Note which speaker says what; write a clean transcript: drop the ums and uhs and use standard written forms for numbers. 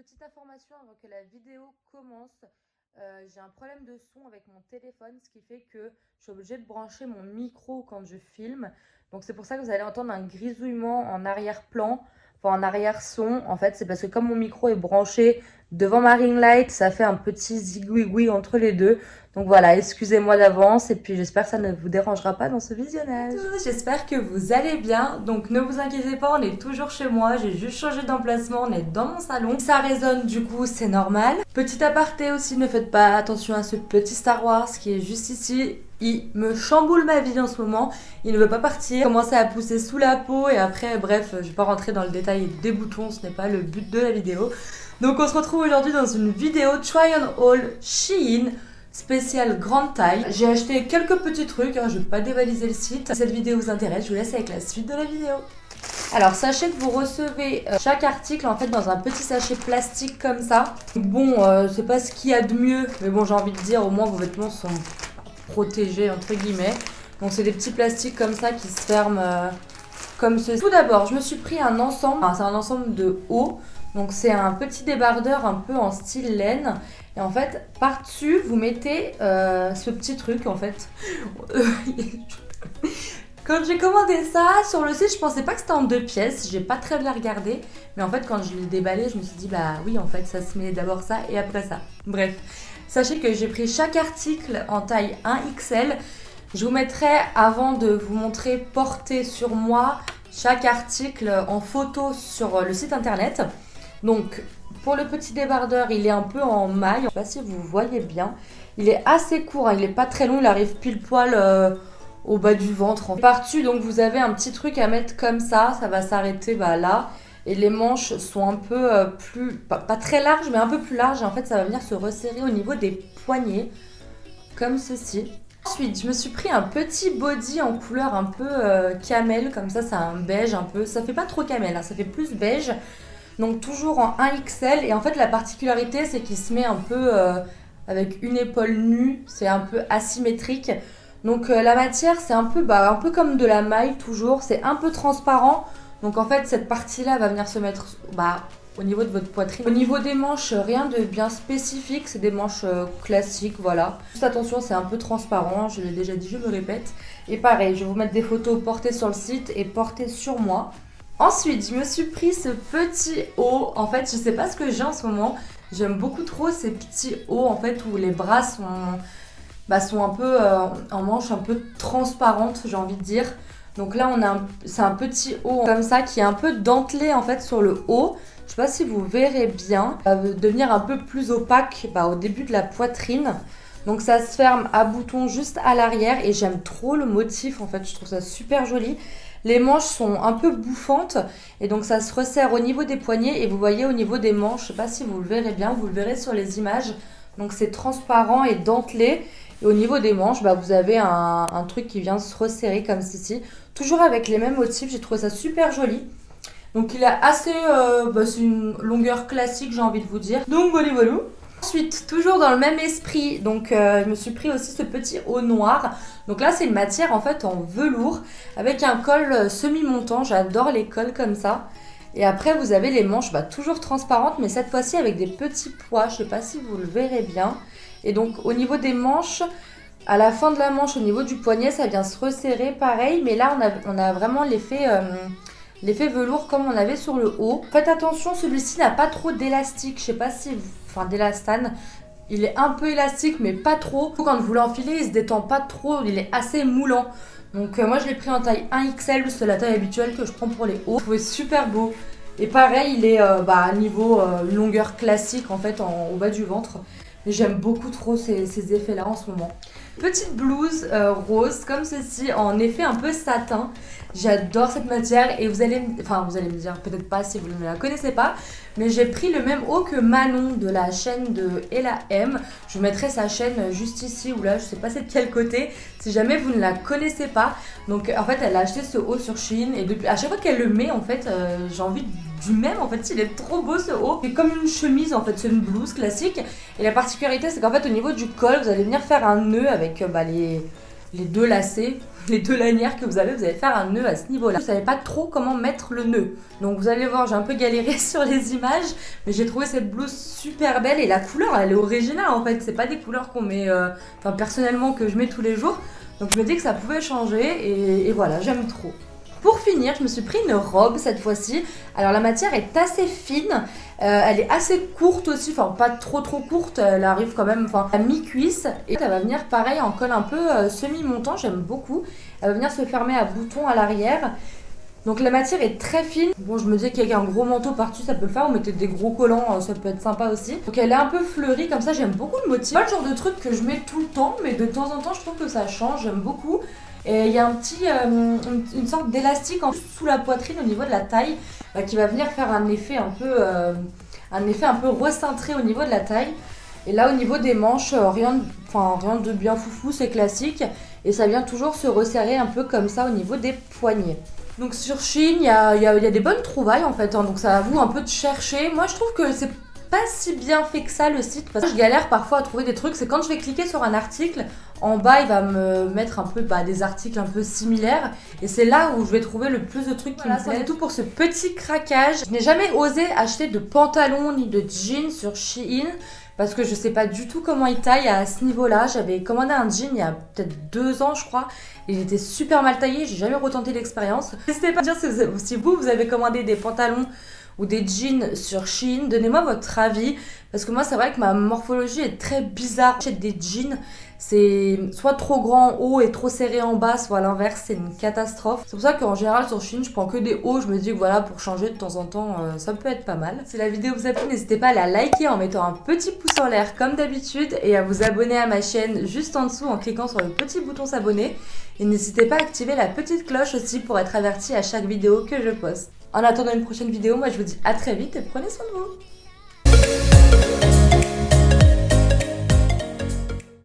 Speaker 1: Petite information avant que la vidéo commence, j'ai un problème de son avec mon téléphone, ce qui fait que je suis obligée de brancher mon micro quand je filme. Donc c'est pour ça que vous allez entendre un grisouillement en arrière-plan, enfin en arrière-son. En fait, c'est parce que comme mon micro est branché devant ma ring light, ça fait un petit zigouigoui entre les deux. Donc voilà, excusez-moi d'avance et puis j'espère que ça ne vous dérangera pas dans ce visionnage. J'espère que vous allez bien. Donc ne vous inquiétez pas, on est toujours chez moi. J'ai juste changé d'emplacement, on est dans mon salon. Ça résonne du coup, c'est normal. Petit aparté aussi, ne faites pas attention à ce petit Star Wars qui est juste ici. Il me chamboule ma vie en ce moment. Il ne veut pas partir. Il commence à pousser sous la peau et après, bref, je vais pas rentrer dans le détail des boutons, ce n'est pas le but de la vidéo. Donc on se retrouve aujourd'hui dans une vidéo try on haul Shein spécial grande taille. J'ai acheté quelques petits trucs, je vais pas dévaliser le site. Si cette vidéo vous intéresse, je vous laisse avec la suite de la vidéo. Alors sachez que vous recevez chaque article en fait dans un petit sachet plastique comme ça. Bon, c'est pas ce qu'il y a de mieux, mais bon j'ai envie de dire au moins vos vêtements sont protégés entre guillemets. Donc c'est des petits plastiques comme ça qui se ferment comme ceci. Tout d'abord, je me suis pris un ensemble, enfin, c'est un ensemble de hauts. Donc c'est un petit débardeur un peu en style laine. Et en fait, par-dessus, vous mettez ce petit truc en fait. Quand j'ai commandé ça sur le site, je pensais pas que c'était en 2 pièces. J'ai pas très bien regardé. Mais en fait, quand je l'ai déballé, je me suis dit, bah oui, en fait, ça se met d'abord ça et après ça. Bref, sachez que j'ai pris chaque article en taille 1XL. Je vous mettrai, avant de vous montrer porté sur moi, chaque article en photo sur le site internet. Donc, pour le petit débardeur, il est un peu en maille. Je sais pas si vous voyez bien. Il est assez court, hein. Il est pas très long. Il arrive pile poil au bas du ventre. Par-dessus, donc vous avez un petit truc à mettre comme ça. Ça va s'arrêter là. Et les manches sont un peu plus... Pas très larges, mais un peu plus larges. Et en fait, ça va venir se resserrer au niveau des poignets. Comme ceci. Ensuite, je me suis pris un petit body en couleur un peu camel. Comme ça, c'est un beige un peu... Ça fait pas trop camel, hein, ça fait plus beige. Donc toujours en 1XL et en fait la particularité c'est qu'il se met un peu avec une épaule nue, c'est un peu asymétrique. Donc la matière c'est un peu comme de la maille toujours, c'est un peu transparent. Donc en fait cette partie là va venir se mettre au niveau de votre poitrine. Au niveau des manches, rien de bien spécifique, c'est des manches classiques, voilà. Juste attention, c'est un peu transparent, je l'ai déjà dit, je me répète. Et pareil, je vais vous mettre des photos portées sur le site et portées sur moi. Ensuite, je me suis pris ce petit haut. En fait, je sais pas ce que j'ai en ce moment. J'aime beaucoup trop ces petits hauts en fait où les bras sont un peu en manche un peu transparente, j'ai envie de dire. Donc là, c'est un petit haut comme ça qui est un peu dentelé en fait sur le haut. Je sais pas si vous verrez bien. Ça va devenir un peu plus opaque au début de la poitrine. Donc ça se ferme à boutons juste à l'arrière et j'aime trop le motif en fait. Je trouve ça super joli. Les manches sont un peu bouffantes et donc ça se resserre au niveau des poignets et vous voyez au niveau des manches, je sais pas si vous le verrez bien, vous le verrez sur les images. Donc c'est transparent et dentelé et au niveau des manches, vous avez un truc qui vient se resserrer comme ceci. Toujours avec les mêmes motifs, j'ai trouvé ça super joli. Donc il est assez, c'est une longueur classique j'ai envie de vous dire. Donc voilà. Ensuite, toujours dans le même esprit, donc je me suis pris aussi ce petit haut noir. Donc là, c'est une matière en fait en velours avec un col semi-montant. J'adore les cols comme ça. Et après, vous avez les manches toujours transparentes, mais cette fois-ci avec des petits pois. Je sais pas si vous le verrez bien. Et donc, au niveau des manches, à la fin de la manche, au niveau du poignet, ça vient se resserrer pareil. Mais là, on a vraiment l'effet velours comme on avait sur le haut. Faites attention, celui-ci n'a pas trop d'élastique. Je sais pas si d'élastane. Il est un peu élastique mais pas trop. Quand vous l'enfilez, il se détend pas trop. Il est assez moulant. Donc moi je l'ai pris en taille 1XL. C'est la taille habituelle que je prends pour les hauts. Je trouvais super beau. Et pareil, il est à niveau longueur classique en fait au bas du ventre. Mais j'aime beaucoup trop ces effets-là en ce moment. Petite blouse rose comme ceci en effet un peu satin. J'adore cette matière et vous allez me dire peut-être pas si vous ne la connaissez pas, mais j'ai pris le même haut que Manon de la chaîne de Ella M. Je vous mettrai sa chaîne juste ici ou là, je sais pas c'est de quel côté, si jamais vous ne la connaissez pas. Donc en fait elle a acheté ce haut sur Shein et depuis, à chaque fois qu'elle le met en fait j'ai envie du même en fait, il est trop beau ce haut. C'est comme une chemise en fait, c'est une blouse classique et la particularité c'est qu'en fait au niveau du col vous allez venir faire un nœud avec les 2 lacets, les 2 lanières que vous allez faire un nœud à ce niveau-là. Je savais pas trop comment mettre le nœud. Donc vous allez voir, j'ai un peu galéré sur les images, mais j'ai trouvé cette blouse super belle et la couleur, elle est originale en fait. C'est pas des couleurs qu'on met, personnellement que je mets tous les jours. Donc je me dis que ça pouvait changer et voilà, j'aime trop. Pour finir, je me suis pris une robe cette fois-ci. Alors la matière est assez fine, elle est assez courte aussi, enfin pas trop courte, elle arrive quand même à mi-cuisse. Et elle va venir pareil en col un peu semi-montant, j'aime beaucoup. Elle va venir se fermer à boutons à l'arrière. Donc la matière est très fine. Bon, je me dis qu'avec un gros manteau par-dessus ça peut le faire, ou mettez des gros collants, ça peut être sympa aussi. Donc elle est un peu fleurie comme ça, j'aime beaucoup le motif. C'est pas le genre de truc que je mets tout le temps, mais de temps en temps je trouve que ça change, j'aime beaucoup. Et il y a un petit, une sorte d'élastique sous la poitrine au niveau de la taille qui va venir faire un effet un peu recintré au niveau de la taille. Et là au niveau des manches, rien de bien foufou, c'est classique. Et ça vient toujours se resserrer un peu comme ça au niveau des poignets. Donc sur Shein, il y a des bonnes trouvailles en fait, hein, donc ça avoue un peu de chercher. Moi je trouve que c'est pas si bien fait que ça le site, parce que je galère parfois à trouver des trucs. C'est quand je vais cliquer sur un article, en bas il va me mettre un peu des articles un peu similaires, et c'est là où je vais trouver le plus de trucs qui me plaisent. C'est tout pour ce petit craquage. Je n'ai jamais osé acheter de pantalons ni de jeans sur Shein, parce que je sais pas du tout comment ils taillent à ce niveau-là. J'avais commandé un jean il y a peut-être 2 ans je crois, il était super mal taillé, j'ai jamais retenté l'expérience. N'hésitez pas à dire si vous avez commandé des pantalons ou des jeans sur Shein, donnez-moi votre avis, parce que moi c'est vrai que ma morphologie est très bizarre. J'achète des jeans, c'est soit trop grand en haut et trop serré en bas, soit à l'inverse, c'est une catastrophe. C'est pour ça qu'en général sur Shein je prends que des hauts, je me dis que voilà, pour changer de temps en temps ça peut être pas mal. Si la vidéo vous a plu, n'hésitez pas à la liker en mettant un petit pouce en l'air comme d'habitude, et à vous abonner à ma chaîne juste en dessous en cliquant sur le petit bouton s'abonner, et n'hésitez pas à activer la petite cloche aussi pour être averti à chaque vidéo que je poste. En attendant une prochaine vidéo, moi je vous dis à très vite et prenez soin de vous.